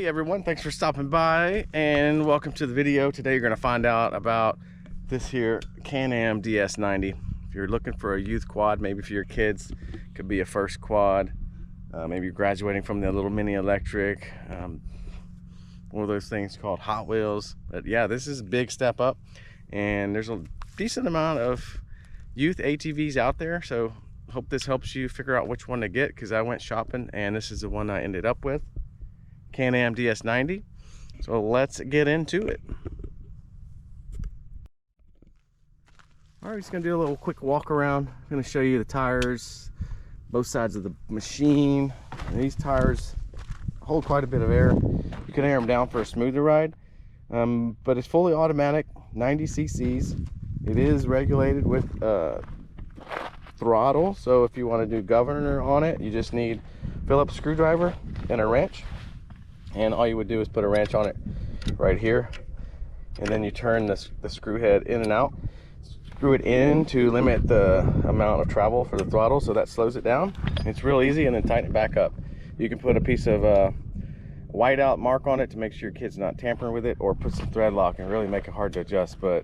Hey everyone, thanks for stopping by and welcome to the video. Today you're going to find out about this here Can-Am DS90. If you're looking for a youth quad, maybe for your kids, could be a first quad, maybe you're graduating from the little mini electric, one of those things called Hot Wheels. But yeah, this is a big step up, and there's a decent amount of youth ATVs out there, so hope this helps you figure out which one to get, because I went shopping and this is the one I ended up with. Can-Am DS90. So let's get into it. All right, just gonna do a little quick walk around. I'm gonna show you the tires, both sides of the machine. And these tires hold quite a bit of air. You can air them down for a smoother ride, but it's fully automatic, 90 cc's. It is regulated with throttle, so if you want to do governor on it, you just need a Phillips screwdriver and a wrench. And all you would do is put a wrench on it right here, and then you turn the screw head in and out, screw it in to limit the amount of travel for the throttle, so that slows it down. It's real easy, and then tighten it back up. You can put a piece of whiteout mark on it to make sure your kid's not tampering with it, or put some thread lock and really make it hard to adjust. But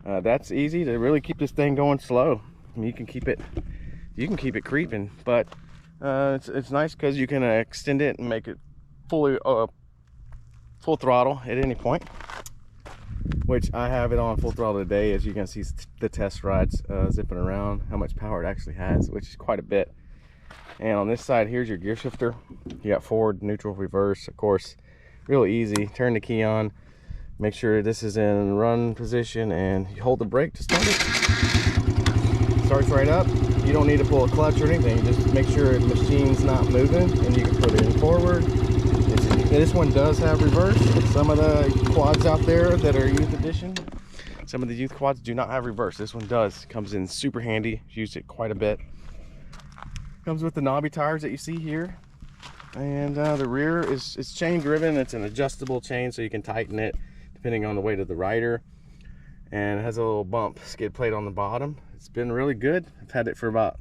that's easy to really keep this thing going slow. I mean, you can keep it creeping, but it's nice because you can extend it and make it fully full throttle at any point, which I have it on full throttle today. As you can see the test rides zipping around, how much power it actually has, which is quite a bit. And on this side, here's your gear shifter. You got forward, neutral, reverse, of course, real easy. Turn the key on, make sure this is in run position, and you hold the brake to start it. Starts right up. You don't need to pull a clutch or anything, just make sure the machine's not moving, and you can put it in forward. This one does have reverse. Some of the quads out there that are youth edition, some of the youth quads do not have reverse. This one does. Comes in super handy. Used it quite a bit. Comes with the knobby tires that you see here, and the rear is chain driven. It's an adjustable chain, so you can tighten it depending on the weight of the rider. And it has a little bump skid plate on the bottom. It's been really good. I've had it for about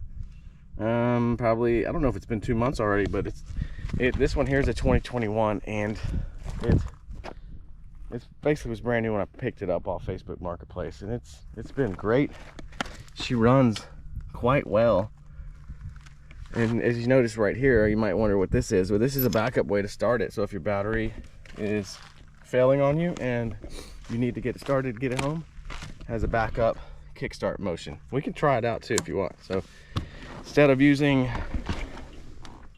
probably, I don't know if it's been 2 months already, but this one here is a 2021, and it basically was brand new when I picked it up off Facebook Marketplace, and it's been great. She runs quite well. And as you notice right here, you might wonder what this is. Well, this is a backup way to start it. So if your battery is failing on you and you need to get it started, get it home, it has a backup kickstart motion. We can try it out too if you want. So instead of using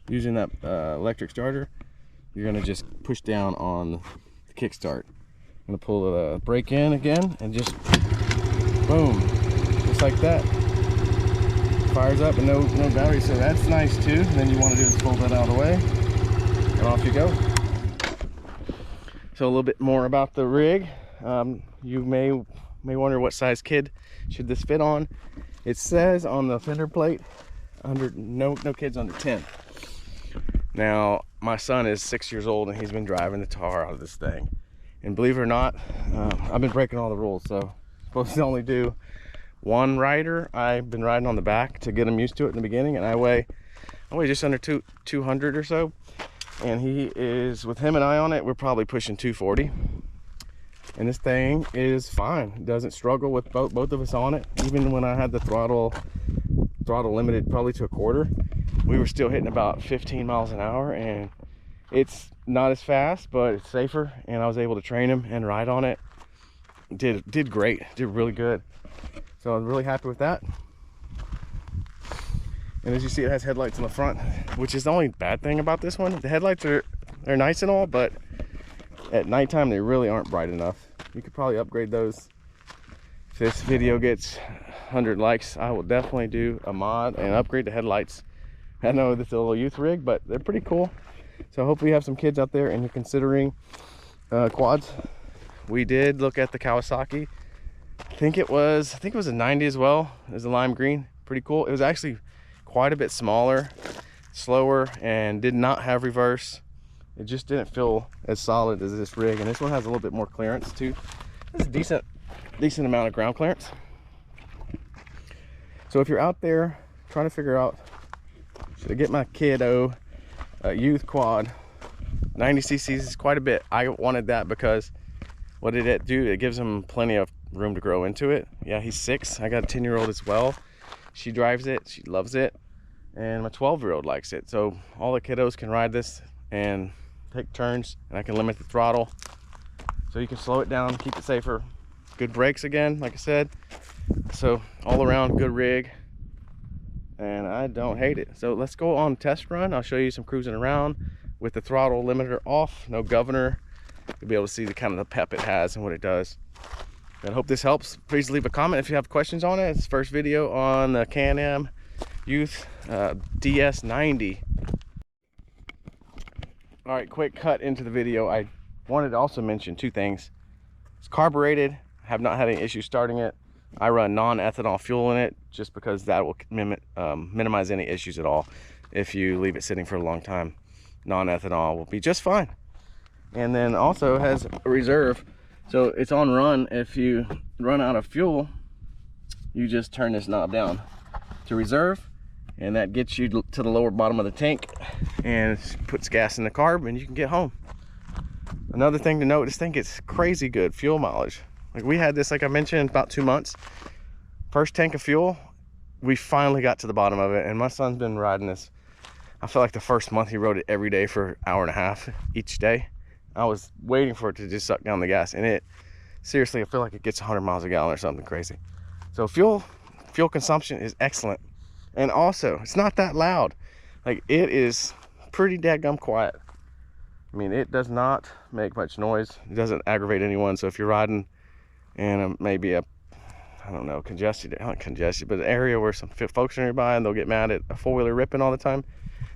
that electric starter, you're gonna just push down on the kickstart. I'm gonna pull the brake in again, and just boom, just like that. Fires up, and no battery, so that's nice too. And then you want to do is fold that out of the way, and off you go. So a little bit more about the rig. You may wonder what size kid should this fit on. It says on the fender plate no kids under 10. Now my son is 6 years old, and he's been driving the tar out of this thing, and believe it or not, I've been breaking all the rules. So supposed to only do one rider. I've been riding on the back to get him used to it in the beginning, and I weigh just under 200 or so, and he is, with him and I on it, we're probably pushing 240, and this thing is fine. It doesn't struggle with both of us on it. Even when I had the throttle limited probably to a quarter, we were still hitting about 15 miles an hour, and it's not as fast, but it's safer, and I was able to train him and ride on it. Did great, did really good. So I'm really happy with that. And as you see, it has headlights in the front, which is the only bad thing about this one. The headlights are nice and all, but at nighttime they really aren't bright enough. You could probably upgrade those. If this video gets 100 likes, I will definitely do a mod and upgrade the headlights. I know this is a little youth rig, but they're pretty cool. So hopefully you have some kids out there and you're considering quads. We did look at the Kawasaki. I think it was a 90 as well. It was a lime green, pretty cool. It was actually quite a bit smaller, slower, and did not have reverse. It just didn't feel as solid as this rig, and this one has a little bit more clearance too. It's a decent amount of ground clearance. So if you're out there trying to figure out, should I get my kiddo a youth quad 90 cc's is quite a bit. I wanted that because what did it do? It gives him plenty of room to grow into it. Yeah, he's 6. I got a 10-year-old as well. She drives it, she loves it, and my 12-year-old likes it. So all the kiddos can ride this and take turns, and I can limit the throttle so you can slow it down, keep it safer. Good brakes again, like I said. So all around good rig, and I don't hate it. So let's go on test run. I'll show you some cruising around with the throttle limiter off, no governor. You'll be able to see the kind of the pep it has and what it does. And I hope this helps. Please leave a comment if you have questions on it. It's the first video on the Can-Am Youth DS90. All right, quick cut into the video. I wanted to also mention 2 things. It's carbureted. I have not had any issues starting it. I run non-ethanol fuel in it just because that will minimize any issues at all. If you leave it sitting for a long time, non-ethanol will be just fine. And then also has a reserve, so it's on run. If you run out of fuel, you just turn this knob down to reserve, and that gets you to the lower bottom of the tank and puts gas in the carb, and you can get home. Another thing to note, this thing gets crazy good fuel mileage. Like we had this, like I mentioned, about 2 months. First tank of fuel, we finally got to the bottom of it, and my son's been riding this. I feel like the first month he rode it every day for an hour and a half each day. I was waiting for it to just suck down the gas, and it seriously, I feel like it gets 100 miles a gallon or something crazy. So fuel consumption is excellent, and also it's not that loud. Like, it is pretty dadgum quiet. I mean, it does not make much noise. It doesn't aggravate anyone. So if you're riding in maybe a, I don't know, not congested, but an area where some folks are nearby and they'll get mad at a 4-wheeler ripping all the time,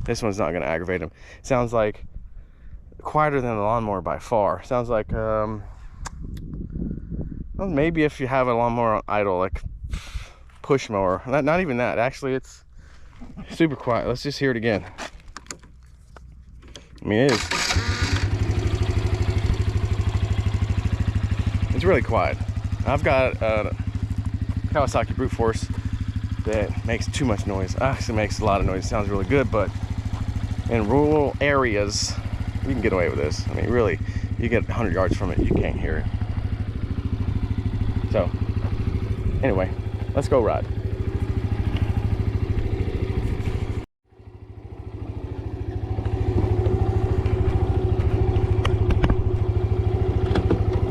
this one's not going to aggravate them. It sounds like quieter than the lawnmower by far. Sounds like well, maybe if you have a lawnmower on idle, like push mower. Not even that. Actually, it's super quiet. Let's just hear it again. I mean, it is. It's really quiet. I've got a Kawasaki brute force that makes too much noise. Actually makes a lot of noise. It sounds really good, but in rural areas, you can get away with this. I mean, really, you get 100 yards from it, you can't hear it. So, anyway, let's go ride.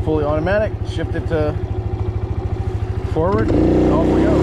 Fully automatic, shift it to forward, and off we go.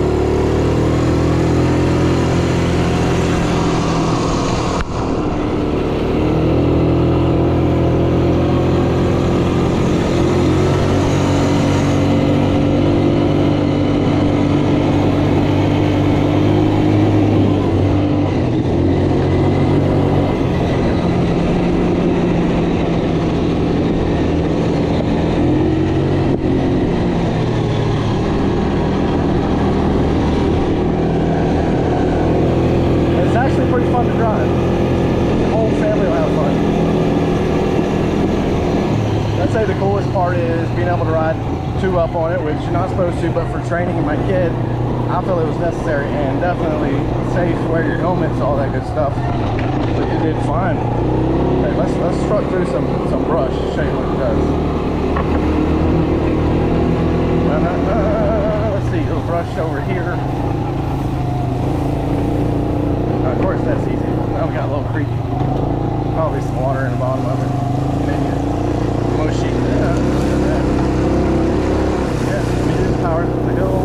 The coolest part is being able to ride 2 up on it, which you're not supposed to, but for training my kid, I feel it was necessary, and definitely safe, wear your helmets, all that good stuff. But you did fine. Okay, let's strut through some brush, show you what it does. Let's see, little brush over here. Of course, that's easy. Now we got a little creek. Probably some water in the bottom of it. Mushy. Yeah, medium power from the hill.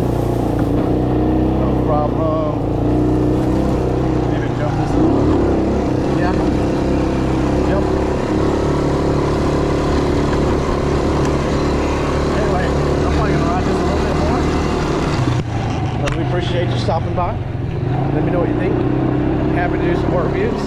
No problem. Maybe jump this a little. Yeah. Yep. Anyway, I'm probably gonna ride this a little bit more. But we appreciate you stopping by. Let me know what you think. Happy to do some more reviews.